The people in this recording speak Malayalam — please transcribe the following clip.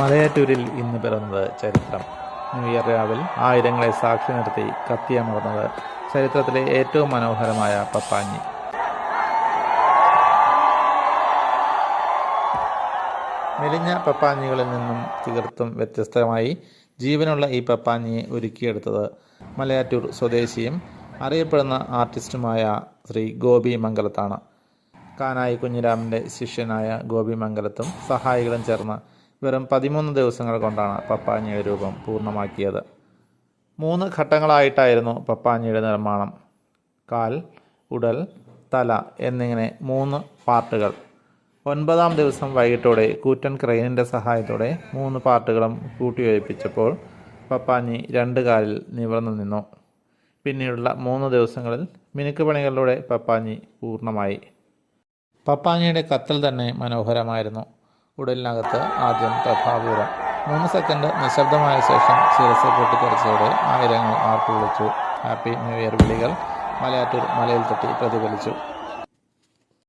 മലയാറ്റൂരിൽ ഇന്ന് പിറന്നത് ചരിത്രം. ന്യൂ ഇയർ രാവിൽ ആയിരങ്ങളെ സാക്ഷി നിർത്തി കത്തിയമർന്നത് ചരിത്രത്തിലെ ഏറ്റവും മനോഹരമായ പപ്പാഞ്ഞി. മെലിഞ്ഞ പപ്പാഞ്ഞികളിൽ നിന്നും തീർത്തും വ്യത്യസ്തമായി ജീവനുള്ള ഈ പപ്പാഞ്ഞിയെ ഒരുക്കിയെടുത്തത് മലയാറ്റൂർ സ്വദേശിയും അറിയപ്പെടുന്ന ആർട്ടിസ്റ്റുമായ ശ്രീ ഗോപി മംഗലത്താണ്. കാനായി കുഞ്ഞിരാമൻ്റെ ശിഷ്യനായ ഗോപി മംഗലത്തും സഹായികളും ചേർന്ന് വെറും 13 ദിവസങ്ങൾ കൊണ്ടാണ് പപ്പാഞ്ഞിയുടെ രൂപം പൂർണ്ണമാക്കിയത്. 3 ഘട്ടങ്ങളായിട്ടായിരുന്നു പപ്പാഞ്ഞിയുടെ നിർമ്മാണം. കാൽ, ഉടൽ, തല എന്നിങ്ങനെ 3 പാർട്ടുകൾ. 9-ാം ദിവസം വൈകിട്ടോടെ കൂറ്റൻ ക്രെയിനിൻ്റെ സഹായത്തോടെ 3 പാർട്ടുകളും കൂട്ടിയോജിപ്പിച്ചപ്പോൾ പപ്പാഞ്ഞി 2 കാലിൽ നിവർന്നു നിന്നു. പിന്നീടുള്ള 3 ദിവസങ്ങളിൽ മിനുക്കുപണികളിലൂടെ പപ്പാഞ്ഞി പൂർണ്ണമായി. പപ്പാഞ്ഞിയുടെ കത്തൽ തന്നെ മനോഹരമായിരുന്നു. ഉടലിനകത്ത് ആദ്യം പ്രഭാപൂരം. 3 സെക്കൻഡ് നിശബ്ദമായ ശേഷം ശിരസ് പൊട്ടിത്തെറിച്ചതോടെ ആയിരങ്ങൾ ആർപ്പു വിളിച്ചു. ഹാപ്പി ന്യൂ ഇയർ വിളികൾ മലയാറ്റൂർ മലയിൽ തട്ടി പ്രതിഫലിച്ചു.